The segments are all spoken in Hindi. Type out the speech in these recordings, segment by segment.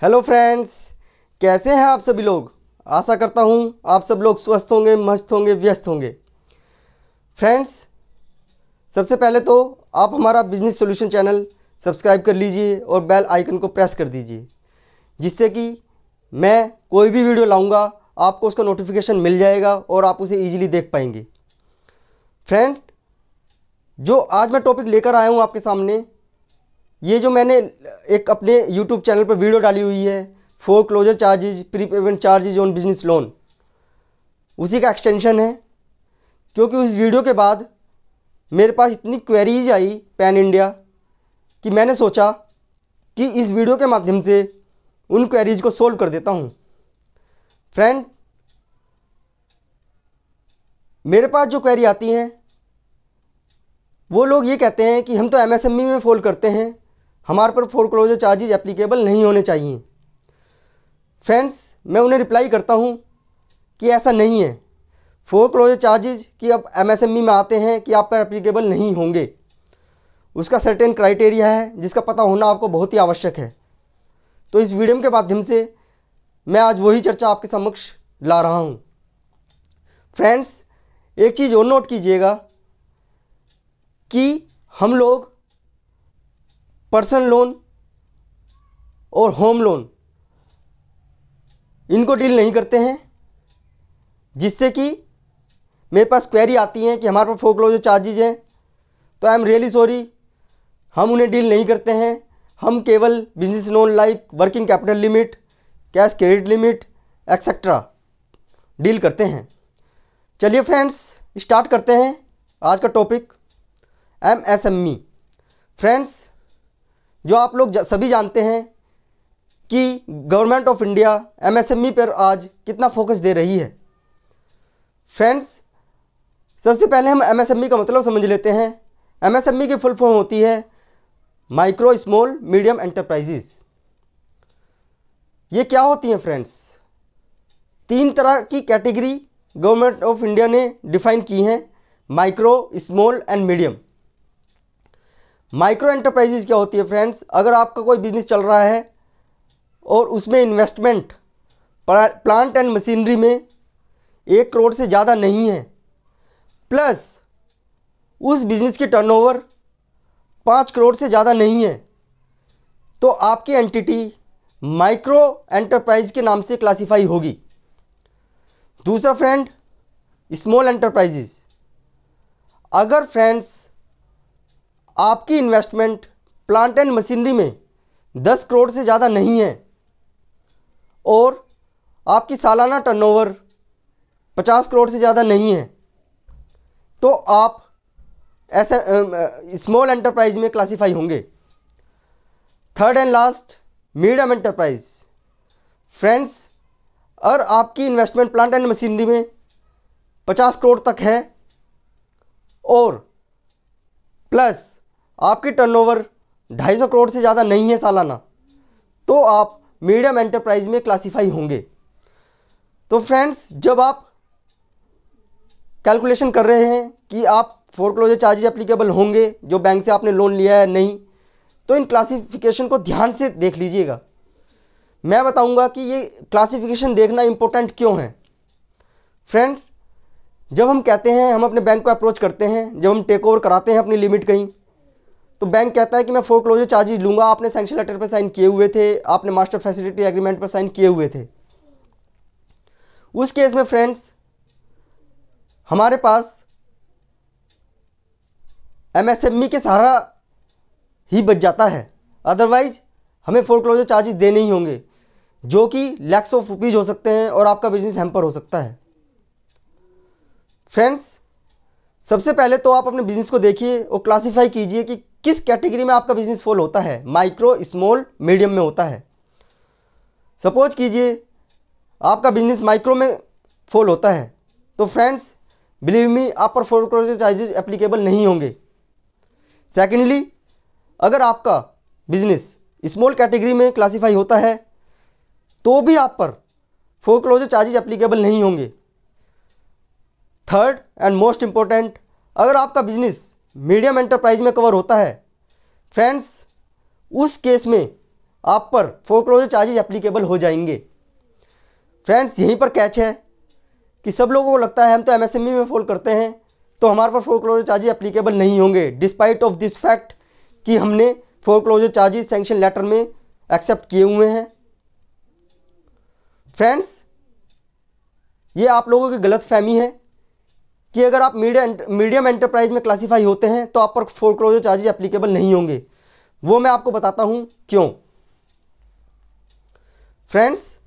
हेलो फ्रेंड्स, कैसे हैं आप सभी लोग। आशा करता हूं आप सब लोग स्वस्थ होंगे, मस्त होंगे, व्यस्त होंगे। फ्रेंड्स, सबसे पहले तो आप हमारा बिजनेस सॉल्यूशन चैनल सब्सक्राइब कर लीजिए और बेल आइकन को प्रेस कर दीजिए, जिससे कि मैं कोई भी वीडियो लाऊंगा आपको उसका नोटिफिकेशन मिल जाएगा और आप उसे ईजिली देख पाएंगे। फ्रेंड, जो आज मैं टॉपिक लेकर आया हूँ आपके सामने, ये जो मैंने एक अपने YouTube चैनल पर वीडियो डाली हुई है, foreclosure charges, pre payment charges on business loan, उसी का एक्सटेंशन है। क्योंकि उस वीडियो के बाद मेरे पास इतनी क्वेरीज आई पैन इंडिया कि मैंने सोचा कि इस वीडियो के माध्यम से उन क्वेरीज को सोल्व कर देता हूँ। फ्रेंड, मेरे पास जो क्वेरी आती हैं वो लोग ये कहते हैं कि हम तो MSME में फॉल करते हैं, हमारे पर फोरक्लोजर चार्जेज एप्लीकेबल नहीं होने चाहिए। फ्रेंड्स, मैं उन्हें रिप्लाई करता हूँ कि ऐसा नहीं है। फोरक्लोजर चार्जेज कि अब MSME में आते हैं कि आप पर एप्लीकेबल नहीं होंगे, उसका सर्टेन क्राइटेरिया है जिसका पता होना आपको बहुत ही आवश्यक है। तो इस वीडियो के माध्यम से मैं आज वही चर्चा आपके समक्ष ला रहा हूँ। फ्रेंड्स, एक चीज़ और नोट कीजिएगा कि हम लोग पर्सनल लोन और होम लोन इनको डील नहीं करते हैं, जिससे कि मेरे पास क्वेरी आती है कि हमारे पास फोरक्लोजर चार्जेज हैं, तो आई एम रियली सॉरी, हम उन्हें डील नहीं करते हैं। हम केवल business loan like working capital limit, cash credit limit etcetera deal करते हैं। चलिए फ्रेंड्स, स्टार्ट करते हैं आज का टॉपिक MSME। फ्रेंड्स, जो आप लोग सभी जानते हैं कि गवर्नमेंट ऑफ इंडिया MSME पर आज कितना फोकस दे रही है। फ्रेंड्स, सबसे पहले हम MSME का मतलब समझ लेते हैं। MSME की फुल फॉर्म होती है माइक्रो स्मॉल मीडियम एंटरप्राइजेस। ये क्या होती हैं फ्रेंड्स? 3 तरह की कैटेगरी गवर्नमेंट ऑफ इंडिया ने डिफाइन की हैं, micro, small and medium. Micro enterprises क्या होती है फ्रेंड्स? अगर आपका कोई बिजनेस चल रहा है और उसमें इन्वेस्टमेंट प्लांट एंड मशीनरी में 1 करोड़ से ज़्यादा नहीं है, प्लस उस बिज़नेस की टर्नओवर 5 करोड़ से ज़्यादा नहीं है, तो आपकी एंटिटी माइक्रो एंटरप्राइज के नाम से क्लासिफाई होगी। दूसरा फ्रेंड, स्मॉल एंटरप्राइजेज। अगर फ्रेंड्स आपकी इन्वेस्टमेंट प्लांट एंड मशीनरी में 10 करोड़ से ज़्यादा नहीं है और आपकी सालाना टर्नओवर 50 करोड़ से ज़्यादा नहीं है, तो आप ऐसे स्मॉल एंटरप्राइज में क्लासिफाई होंगे। Third and last, medium enterprise. Friends, अगर आपकी इन्वेस्टमेंट प्लांट एंड मशीनरी में 50 करोड़ तक है और प्लस आपकी टर्नओवर 250 करोड़ से ज़्यादा नहीं है सालाना, तो आप मीडियम एंटरप्राइज में क्लासिफाई होंगे। तो फ्रेंड्स, जब आप कैलकुलेशन कर रहे हैं कि आप फोरक्लोजर चार्जेज एप्लीकेबल होंगे जो बैंक से आपने लोन लिया है नहीं, तो इन क्लासिफिकेशन को ध्यान से देख लीजिएगा। मैं बताऊंगा कि ये क्लासिफिकेशन देखना इम्पोर्टेंट क्यों है। फ्रेंड्स, जब हम कहते हैं, हम अपने बैंक को अप्रोच करते हैं, जब हम टेक ओवर कराते हैं अपनी लिमिट कहीं, तो बैंक कहता है कि मैं फोरक्लोजर चार्जेज लूँगा। आपने सैंक्शन लेटर पर साइन किए हुए थे, आपने मास्टर फैसिलिटी एग्रीमेंट पर साइन किए हुए थे। उस केस में फ्रेंड्स, हमारे पास MSME के सहारा ही बच जाता है, अदरवाइज हमें फोरक्लोजर चार्जेस देने ही होंगे, जो कि लैक्स ऑफ रुपीज़ हो सकते हैं और आपका बिजनेस हैम्पर हो सकता है। फ्रेंड्स, सबसे पहले तो आप अपने बिजनेस को देखिए और क्लासिफाई कीजिए कि किस कैटेगरी में आपका बिजनेस फॉल होता है, माइक्रो, स्मॉल, मीडियम में होता है। सपोज कीजिए आपका बिजनेस माइक्रो में फॉल होता है, तो फ्रेंड्स बिलीव मी, आप पर फोरक्लोजर चार्जेज एप्लीकेबल नहीं होंगे। सेकेंडली, अगर आपका बिजनेस स्मॉल कैटेगरी में क्लासिफाई होता है तो भी आप पर फोरक्लोजर चार्जेज एप्लीकेबल नहीं होंगे। थर्ड एंड मोस्ट इम्पोर्टेंट, अगर आपका बिजनेस मीडियम एंटरप्राइज में कवर होता है फ्रेंड्स, उस केस में आप पर फोरक्लोजर चार्जेज एप्लीकेबल हो जाएंगे। फ्रेंड्स, यहीं पर कैच है कि सब लोगों को लगता है हम तो एमएसएमई में फोल्ड करते हैं तो हमारे पर फोरक्लोजर चार्जेज एप्लीकेबल नहीं होंगे, डिस्पाइट ऑफ दिस फैक्ट कि हमने फोरक्लोजर चार्जेज सैंक्शन लेटर में एक्सेप्ट किए हुए हैं। फ्रेंड्स, ये आप लोगों की गलत फहमी है कि अगर आप मीडियम एंटरप्राइज में क्लासीफाई होते हैं तो आप पर फोरक्लोजर चार्जेज एप्लीकेबल नहीं होंगे। वो मैं आपको बताता हूं क्यों। फ्रेंड्स,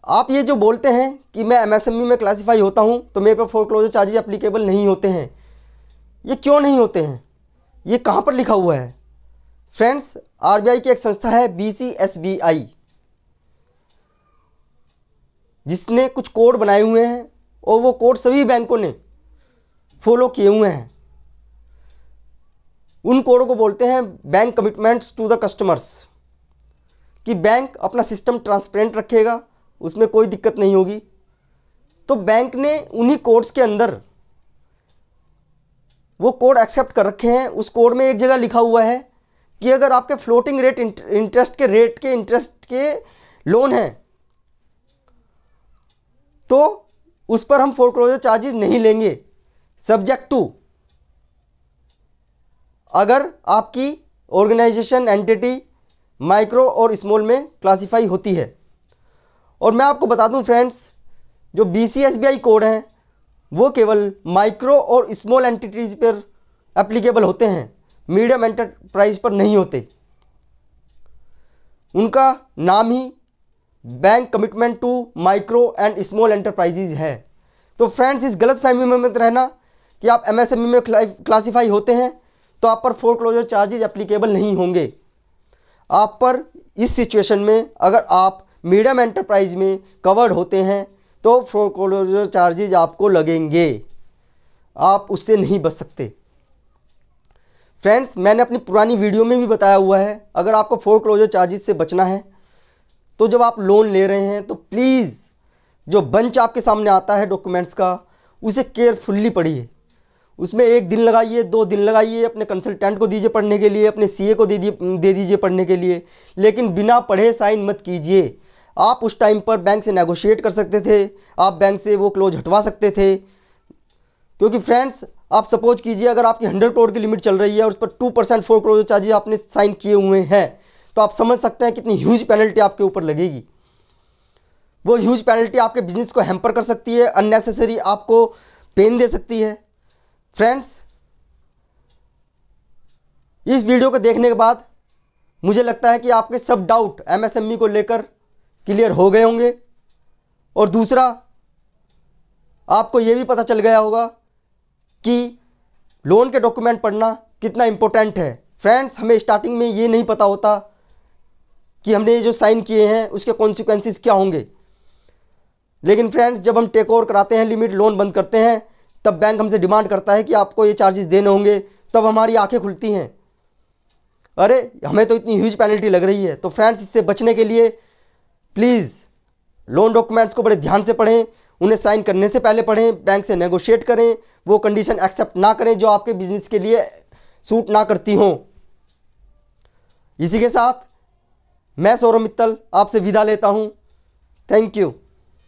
आप ये जो बोलते हैं कि मैं एमएसएमई में क्लासीफाई होता हूं तो मेरे पर फोरक्लोजर चार्जेज एप्लीकेबल नहीं होते हैं, ये क्यों नहीं होते हैं, ये कहां पर लिखा हुआ है? फ्रेंड्स, आरबीआई की एक संस्था है बीसीएसबीआई, जिसने कुछ कोड बनाए हुए हैं और वो कोड सभी बैंकों ने फॉलो किए हुए हैं। उन कोडों को बोलते हैं bank commitments to the customers, कि बैंक अपना सिस्टम ट्रांसपेरेंट रखेगा, उसमें कोई दिक्कत नहीं होगी। तो बैंक ने उन्हीं कोड्स के अंदर वो कोड एक्सेप्ट कर रखे हैं। उस कोड में एक जगह लिखा हुआ है कि अगर आपके फ्लोटिंग रेट इंटरेस्ट के लोन हैं तो उस पर हम फोरक्लोजर चार्जेस नहीं लेंगे, सब्जेक्ट टू अगर आपकी ऑर्गेनाइजेशन एंटिटी माइक्रो और स्मॉल में क्लासीफाई होती है। और मैं आपको बता दूं फ्रेंड्स, जो बीसीएसबीआई कोड हैं वो केवल माइक्रो और स्मॉल एंटिटीज़ पर एप्लीकेबल होते हैं, मीडियम एंटरप्राइज पर नहीं होते। उनका नाम ही bank commitment to micro and small enterprises है। तो फ्रेंड्स, इस गलत फहमी में मत रहना कि आप एमएसएमई में क्लासीफाई होते हैं तो आप पर फोरक्लोजर चार्जेज एप्लीकेबल नहीं होंगे। आप पर इस सिचुएशन में अगर आप मीडियम एंटरप्राइज में कवर्ड होते हैं तो फोरक्लोजर चार्जेज आपको लगेंगे, आप उससे नहीं बच सकते। फ्रेंड्स, मैंने अपनी पुरानी वीडियो में भी बताया हुआ है, अगर आपको फोरक्लोजर चार्जेस से बचना है तो जब आप लोन ले रहे हैं तो प्लीज़ जो बंच आपके सामने आता है डॉक्यूमेंट्स का, उसे केयरफुल्ली पढ़िए। उसमें 1 दिन लगाइए, 2 दिन लगाइए, अपने कंसल्टेंट को दीजिए पढ़ने के लिए, अपने सीए को दे दीजिए पढ़ने के लिए, लेकिन बिना पढ़े साइन मत कीजिए। आप उस टाइम पर बैंक से नेगोशिएट कर सकते थे, आप बैंक से वो क्लोज हटवा सकते थे। क्योंकि फ्रेंड्स, आप सपोज कीजिए अगर आपकी 100 करोड़ की लिमिट चल रही है और उस पर 2% फोरक्लोजर चार्जेज आपने साइन किए हुए हैं तो आप समझ सकते हैं कितनी ह्यूज पेनल्टी आपके ऊपर लगेगी। वो ह्यूज पेनल्टी आपके बिजनेस को हैम्पर कर सकती है, अननेसेसरी आपको पेन दे सकती है। फ्रेंड्स, इस वीडियो को देखने के बाद मुझे लगता है कि आपके सब डाउट एमएसएमई को लेकर क्लियर हो गए होंगे। और दूसरा, आपको यह भी पता चल गया होगा कि लोन के डॉक्यूमेंट पढ़ना कितना इंपॉर्टेंट है। फ्रेंड्स, हमें स्टार्टिंग में ये नहीं पता होता कि हमने ये जो साइन किए हैं उसके कॉन्सिक्वेंसेस क्या होंगे, लेकिन फ्रेंड्स जब हम टेक ओवर कराते हैं, लिमिट लोन बंद करते हैं, तब बैंक हमसे डिमांड करता है कि आपको ये चार्जेस देने होंगे, तब हमारी आंखें खुलती हैं, अरे हमें तो इतनी ह्यूज पेनल्टी लग रही है। तो फ्रेंड्स, इससे बचने के लिए प्लीज़ लोन डॉक्यूमेंट्स को बड़े ध्यान से पढ़ें, उन्हें साइन करने से पहले पढ़ें, बैंक से नेगोशिएट करें, वो कंडीशन एक्सेप्ट ना करें जो आपके बिजनेस के लिए सूट ना करती हों। इसी के साथ मैं सौरभ मित्तल आपसे विदा लेता हूं। Thank you.